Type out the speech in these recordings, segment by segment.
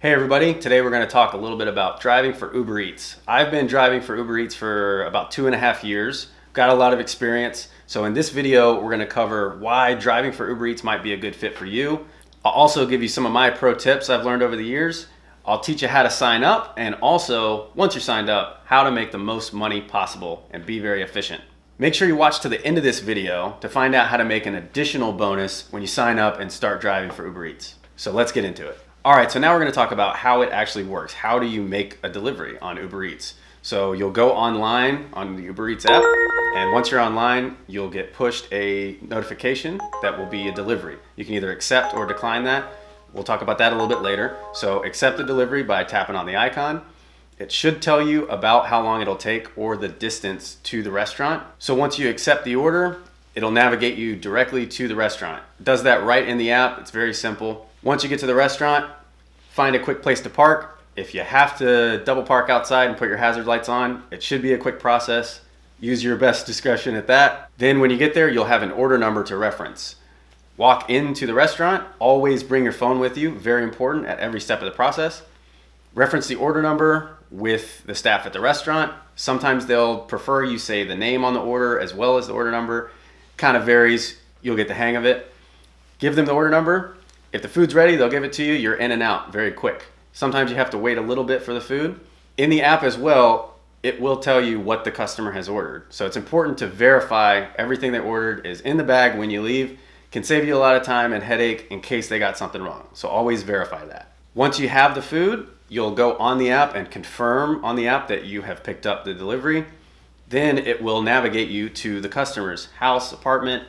Hey everybody, today we're going to talk a little bit about driving for Uber Eats. I've been driving for Uber Eats for about 2.5 years, got a lot of experience. So in this video, we're going to cover why driving for Uber Eats might be a good fit for you. I'll also give you some of my pro tips I've learned over the years. I'll teach you how to sign up, and also, once you're signed up, how to make the most money possible and be very efficient. Make sure you watch to the end of this video to find out how to make an additional bonus when you sign up and start driving for Uber Eats. So let's get into it. All right, so now we're going to talk about how it actually works. How do you make a delivery on Uber Eats? So you'll go online on the Uber Eats app, and once you're online, you'll get pushed a notification that will be a delivery. You can either accept or decline that. We'll talk about that a little bit later. So accept the delivery by tapping on the icon. It should tell you about how long it'll take or the distance to the restaurant. So once you accept the order, it'll navigate you directly to the restaurant. It does that right in the app. It's very simple. Once you get to the restaurant, find a quick place to park. If you have to double park outside and put your hazard lights on, it should be a quick process. Use your best discretion at that. Then when you get there, you'll have an order number to reference. Walk into the restaurant, always bring your phone with you, very important at every step of the process. Reference the order number with the staff at the restaurant. Sometimes they'll prefer you say the name on the order as well as the order number. Kind of varies, you'll get the hang of it. Give them the order number. If the food's ready, they'll give it to you. You're in and out very quick. Sometimes you have to wait a little bit for the food. In the app as well, it will tell you what the customer has ordered. So it's important to verify everything they ordered is in the bag when you leave. Can save you a lot of time and headache in case they got something wrong. So always verify that. Once you have the food, you'll go on the app and confirm on the app that you have picked up the delivery. Then it will navigate you to the customer's house, apartment,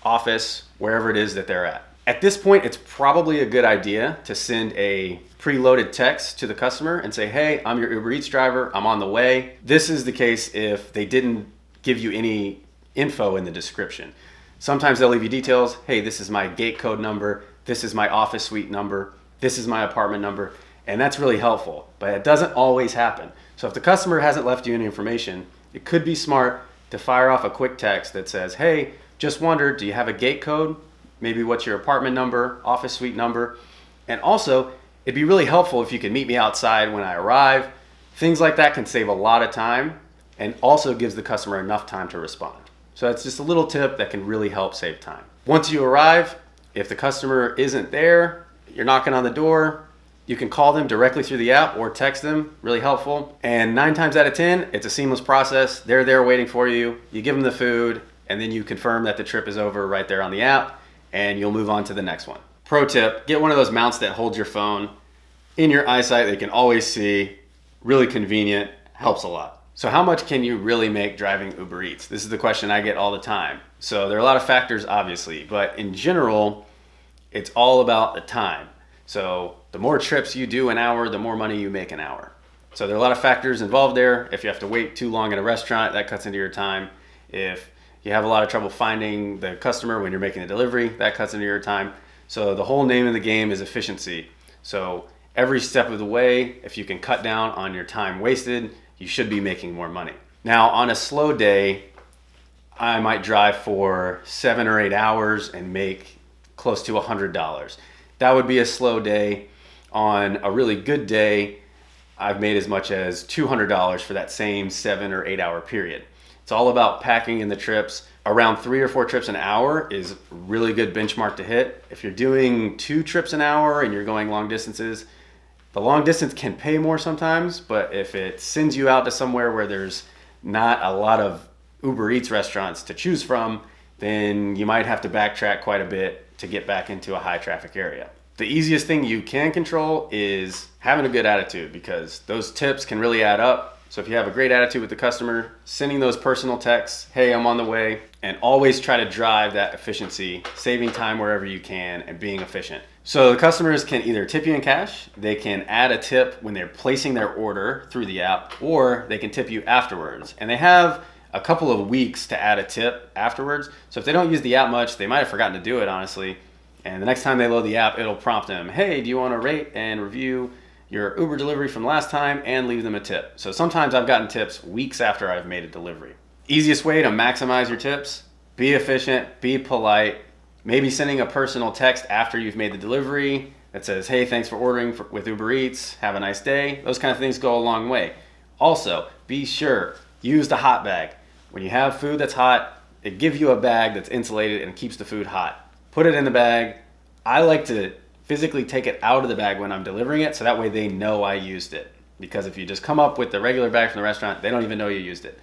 office, wherever it is that they're at. At this point, it's probably a good idea to send a preloaded text to the customer and say, hey, I'm your Uber Eats driver, I'm on the way. This is the case if they didn't give you any info in the description. Sometimes they'll leave you details. Hey, this is my gate code number. This is my office suite number. This is my apartment number. And that's really helpful, but it doesn't always happen. So if the customer hasn't left you any information, it could be smart to fire off a quick text that says, hey, just wondered, do you have a gate code? Maybe what's your apartment number, office suite number? And also, it'd be really helpful if you could meet me outside when I arrive. Things like that can save a lot of time and also gives the customer enough time to respond. So it's just a little tip that can really help save time. Once you arrive, if the customer isn't there, you're knocking on the door, you can call them directly through the app or text them, really helpful. And 9 times out of 10, it's a seamless process. They're there waiting for you. You give them the food, and then you confirm that the trip is over right there on the app, and you'll move on to the next one. Pro tip, get one of those mounts that holds your phone in your eyesight that you can always see. Really convenient, helps a lot. So how much can you really make driving Uber Eats? This is the question I get all the time. So there are a lot of factors, obviously, but in general, it's all about the time. So the more trips you do an hour, the more money you make an hour. So there are a lot of factors involved there. If you have to wait too long in a restaurant, that cuts into your time. If you have a lot of trouble finding the customer when you're making a delivery, that cuts into your time. So the whole name of the game is efficiency. So every step of the way, if you can cut down on your time wasted, you should be making more money. Now, on a slow day, I might drive for 7 or 8 hours and make close to $100. That would be a slow day. On a really good day, I've made as much as $200 for that same 7 or 8 hour period. It's all about packing in the trips. Around 3 or 4 trips an hour is a really good benchmark to hit. If you're doing 2 trips an hour and you're going long distances, the long distance can pay more sometimes, but if it sends you out to somewhere where there's not a lot of Uber Eats restaurants to choose from, then you might have to backtrack quite a bit to get back into a high traffic area. The easiest thing you can control is having a good attitude, because those tips can really add up. So if you have a great attitude with the customer, sending those personal texts, hey, I'm on the way, and always try to drive that efficiency, saving time wherever you can and being efficient. So the customers can either tip you in cash, they can add a tip when they're placing their order through the app, or they can tip you afterwards. And they have a couple of weeks to add a tip afterwards. So if they don't use the app much, they might have forgotten to do it, honestly. And the next time they load the app, it'll prompt them, hey, do you want to rate and review your Uber delivery from last time and leave them a tip. So sometimes I've gotten tips weeks after I've made a delivery. Easiest way to maximize your tips, be efficient, be polite, maybe sending a personal text after you've made the delivery that says, hey, thanks for ordering with Uber Eats, have a nice day. Those kind of things go a long way. Also, be sure, use the hot bag. When you have food that's hot, it gives you a bag that's insulated and keeps the food hot. Put it in the bag. I like to physically take it out of the bag when I'm delivering it, so that way they know I used it. Because if you just come up with the regular bag from the restaurant, they don't even know you used it.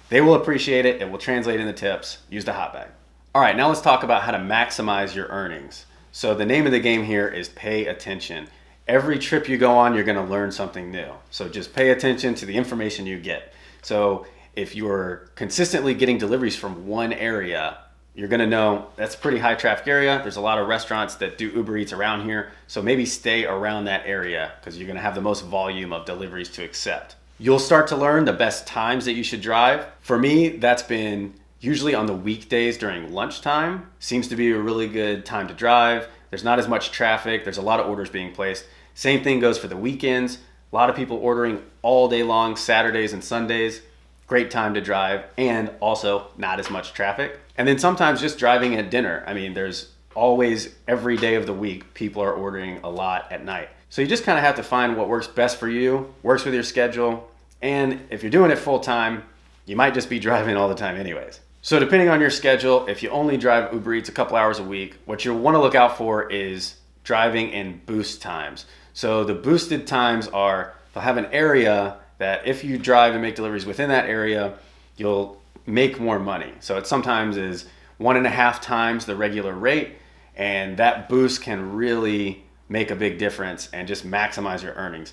They will appreciate it. It will translate in the tips. Use the hot bag. All right, now let's talk about how to maximize your earnings. So the name of the game here is pay attention. Every trip you go on, you're gonna learn something new. So just pay attention to the information you get. So if you're consistently getting deliveries from one area, you're gonna know that's a pretty high traffic area. There's a lot of restaurants that do Uber Eats around here. So maybe stay around that area because you're gonna have the most volume of deliveries to accept. You'll start to learn the best times that you should drive. For me, that's been usually on the weekdays during lunchtime. Seems to be a really good time to drive. There's not as much traffic. There's a lot of orders being placed. Same thing goes for the weekends. A lot of people ordering all day long, Saturdays and Sundays. Great time to drive, and also not as much traffic. And then sometimes just driving at dinner. I mean, there's always, every day of the week, people are ordering a lot at night. So you just kind of have to find what works best for you, works with your schedule, and if you're doing it full time, you might just be driving all the time anyways. So depending on your schedule, if you only drive Uber Eats a couple hours a week, what you'll want to look out for is driving in boost times. So the boosted times are, they'll have an area that if you drive and make deliveries within that area, you'll make more money. So it sometimes is 1.5 times the regular rate, and that boost can really make a big difference and just maximize your earnings.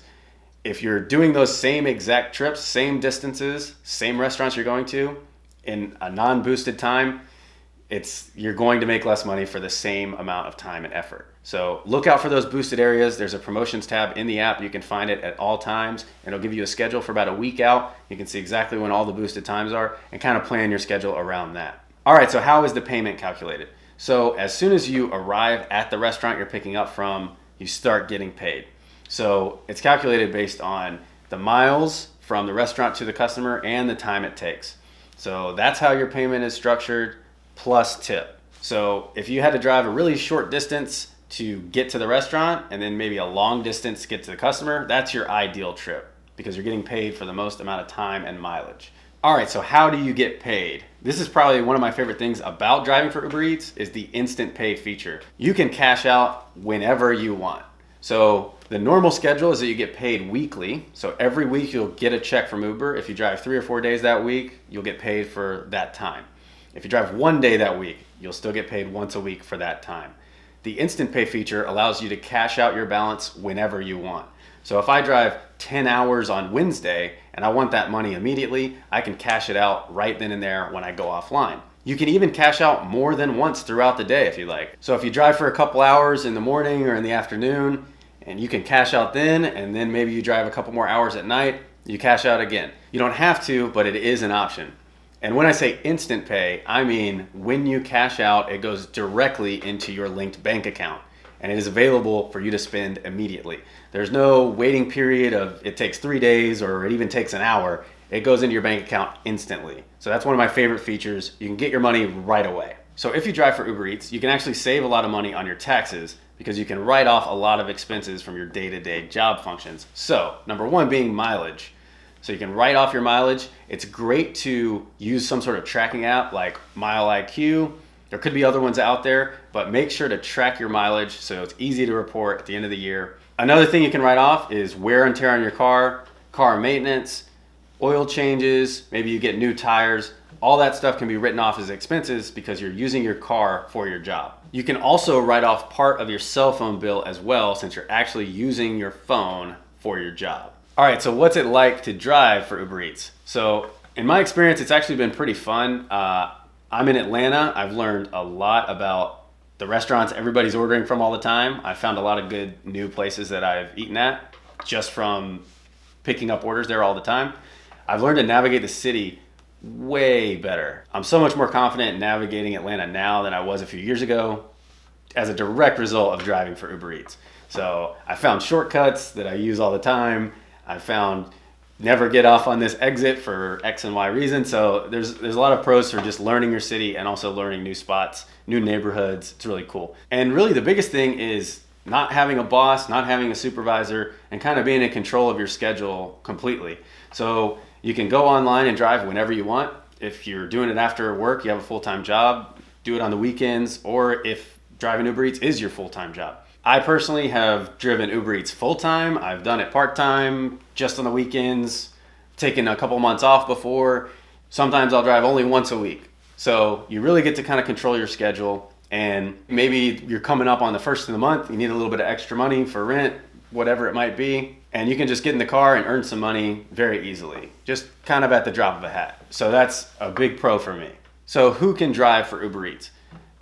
If you're doing those same exact trips, same distances, same restaurants you're going to, in a non-boosted time, you're going to make less money for the same amount of time and effort. So look out for those boosted areas. There's a promotions tab in the app. You can find it at all times, and it'll give you a schedule for about a week out. You can see exactly when all the boosted times are and kind of plan your schedule around that. All right, so how is the payment calculated? So as soon as you arrive at the restaurant you're picking up from, you start getting paid. So it's calculated based on the miles from the restaurant to the customer and the time it takes. So that's how your payment is structured, plus tip. So if you had to drive a really short distance to get to the restaurant and then maybe a long distance to get to the customer, that's your ideal trip because you're getting paid for the most amount of time and mileage. All right, so how do you get paid? This is probably one of my favorite things about driving for Uber Eats is the instant pay feature. You can cash out whenever you want. So the normal schedule is that you get paid weekly. So every week you'll get a check from Uber. If you drive 3 or 4 days that week, you'll get paid for that time. If you drive 1 day that week, you'll still get paid once a week for that time. The instant pay feature allows you to cash out your balance whenever you want. So if I drive 10 hours on Wednesday and I want that money immediately, I can cash it out right then and there when I go offline. You can even cash out more than once throughout the day if you like. So if you drive for a couple hours in the morning or in the afternoon, and you can cash out then, and then maybe you drive a couple more hours at night, you cash out again. You don't have to, but it is an option. And when I say instant pay, I mean when you cash out, it goes directly into your linked bank account, and it is available for you to spend immediately. There's no waiting period of it takes 3 days or it even takes an hour. It goes into your bank account instantly. So that's one of my favorite features. You can get your money right away. So if you drive for Uber Eats, you can actually save a lot of money on your taxes because you can write off a lot of expenses from your day-to-day job functions. So number one being mileage. So you can write off your mileage. It's great to use some sort of tracking app like Mile IQ. There could be other ones out there, but make sure to track your mileage so it's easy to report at the end of the year. Another thing you can write off is wear and tear on your car maintenance, oil changes, maybe you get new tires. All that stuff can be written off as expenses because you're using your car for your job. You can also write off part of your cell phone bill as well since you're actually using your phone for your job. All right, so what's it like to drive for Uber Eats? So in my experience, it's actually been pretty fun. I'm in Atlanta. I've learned a lot about the restaurants everybody's ordering from all the time. I found a lot of good new places that I've eaten at just from picking up orders there all the time. I've learned to navigate the city way better. I'm so much more confident in navigating Atlanta now than I was a few years ago as a direct result of driving for Uber Eats. So I found shortcuts that I use all the time. I found never get off on this exit for X and Y reason. So there's a lot of pros for just learning your city and also learning new spots, new neighborhoods. It's really cool. And really the biggest thing is not having a boss, not having a supervisor, and kind of being in control of your schedule completely. So you can go online and drive whenever you want. If you're doing it after work, you have a full-time job, do it on the weekends, or if driving Uber Eats is your full-time job. I personally have driven Uber Eats full-time. I've done it part-time, just on the weekends, taken a couple months off before. Sometimes I'll drive only once a week. So you really get to kind of control your schedule, and maybe you're coming up on the first of the month, you need a little bit of extra money for rent, whatever it might be, and you can just get in the car and earn some money very easily, just kind of at the drop of a hat. So that's a big pro for me. So who can drive for Uber Eats?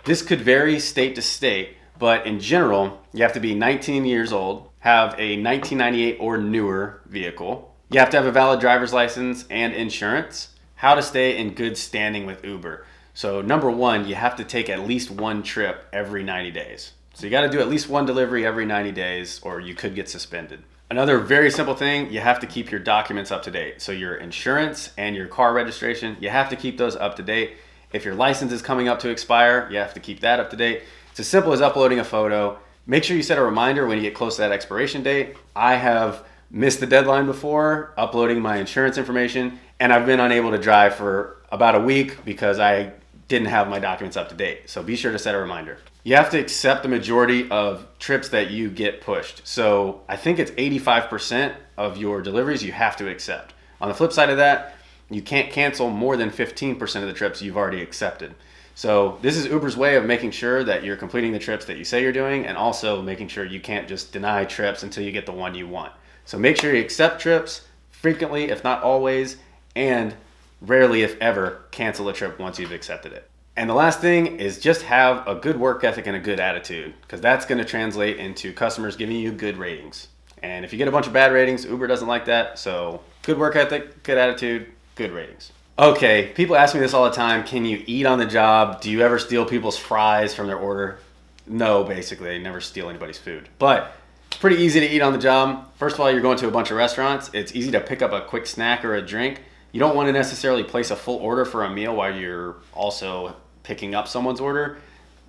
This could vary state to state, but in general, you have to be 19 years old, have a 1998 or newer vehicle. You have to have a valid driver's license and insurance. How to stay in good standing with Uber. So number one, you have to take at least one trip every 90 days. So you got to do at least one delivery every 90 days or you could get suspended. Another very simple thing, you have to keep your documents up to date. So your insurance and your car registration, you have to keep those up to date. If your license is coming up to expire, you have to keep that up to date. It's as simple as uploading a photo. Make sure you set a reminder when you get close to that expiration date. I have missed the deadline before uploading my insurance information, and I've been unable to drive for about a week because I didn't have my documents up to date. So be sure to set a reminder. You have to accept the majority of trips that you get pushed. So I think it's 85% of your deliveries you have to accept. On the flip side of that, you can't cancel more than 15% of the trips you've already accepted. So this is Uber's way of making sure that you're completing the trips that you say you're doing, and also making sure you can't just deny trips until you get the one you want. So make sure you accept trips frequently, if not always, and rarely, if ever, cancel a trip once you've accepted it. And the last thing is just have a good work ethic and a good attitude, because that's going to translate into customers giving you good ratings. And if you get a bunch of bad ratings, Uber doesn't like that. So good work ethic, good attitude, good ratings. Okay, people ask me this all the time. Can you eat on the job? Do you ever steal people's fries from their order? No, basically, I never steal anybody's food. But it's pretty easy to eat on the job. First of all, you're going to a bunch of restaurants. It's easy to pick up a quick snack or a drink. You don't want to necessarily place a full order for a meal while you're also picking up someone's order.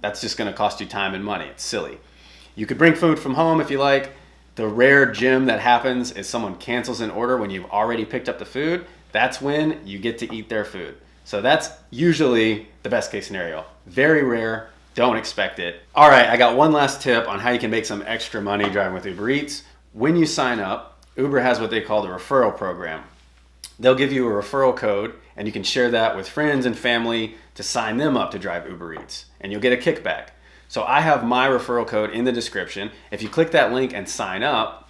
That's just going to cost you time and money. It's silly. You could bring food from home if you like. The rare gem that happens is someone cancels an order when you've already picked up the food. That's when you get to eat their food. So that's usually the best case scenario. Very rare. Don't expect it. All right, I got one last tip on how you can make some extra money driving with Uber Eats. When you sign up, Uber has what they call the referral program. They'll give you a referral code, and you can share that with friends and family to sign them up to drive Uber Eats, and you'll get a kickback. So I have my referral code in the description. If you click that link and sign up,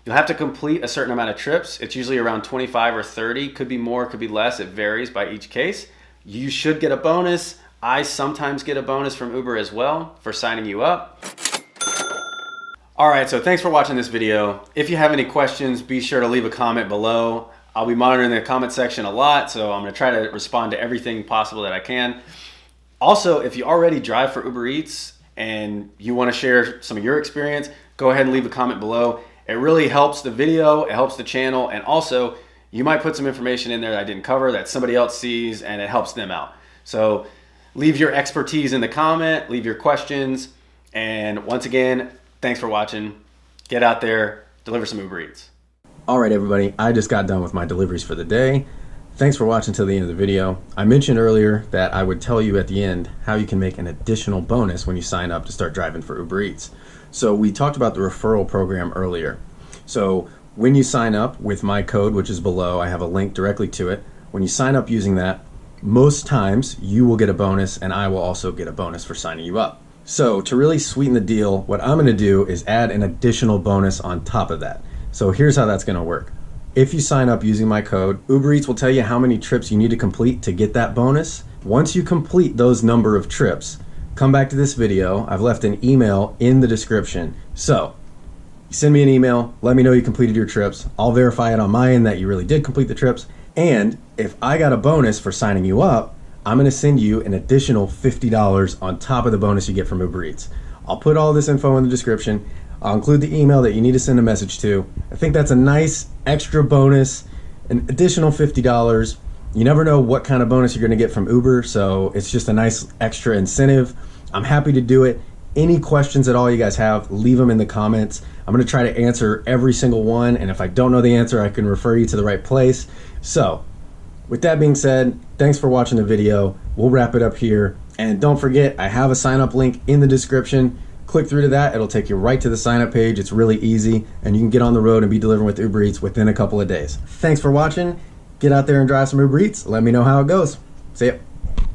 you'll have to complete a certain amount of trips. It's usually around 25 or 30, could be more, could be less. It varies by each case. You should get a bonus. I sometimes get a bonus from Uber as well for signing you up. All right, so thanks for watching this video. If you have any questions, be sure to leave a comment below. I'll be monitoring the comment section a lot, so I'm gonna try to respond to everything possible that I can. Also, if you already drive for Uber Eats and you wanna share some of your experience, go ahead and leave a comment below. It really helps the video, it helps the channel, and also you might put some information in there that I didn't cover that somebody else sees and it helps them out. So leave your expertise in the comment, leave your questions, and once again, thanks for watching. Get out there, deliver some Uber Eats. All right, everybody, I just got done with my deliveries for the day. Thanks for watching till the end of the video. I mentioned earlier that I would tell you at the end how you can make an additional bonus when you sign up to start driving for Uber Eats. So we talked about the referral program earlier. So when you sign up with my code, which is below, I have a link directly to it. When you sign up using that, most times you will get a bonus and I will also get a bonus for signing you up. So to really sweeten the deal, what I'm gonna do is add an additional bonus on top of that. So here's how that's gonna work. If you sign up using my code, Uber Eats will tell you how many trips you need to complete to get that bonus. Once you complete those number of trips, come back to this video. I've left an email in the description. So send me an email, let me know you completed your trips. I'll verify it on my end that you really did complete the trips. And if I got a bonus for signing you up, I'm gonna send you an additional $50 on top of the bonus you get from Uber Eats. I'll put all this info in the description. I'll include the email that you need to send a message to. I think that's a nice extra bonus, an additional $50. You never know what kind of bonus you're gonna get from Uber, so it's just a nice extra incentive. I'm happy to do it. Any questions at all you guys have, leave them in the comments. I'm going to try to answer every single one, and if I don't know the answer, I can refer you to the right place. So, with that being said, thanks for watching the video. We'll wrap it up here. And don't forget, I have a sign-up link in the description. Click through to that. It'll take you right to the sign-up page. It's really easy, and you can get on the road and be delivering with Uber Eats within a couple of days. Thanks for watching. Get out there and drive some Uber Eats. Let me know how it goes. See ya.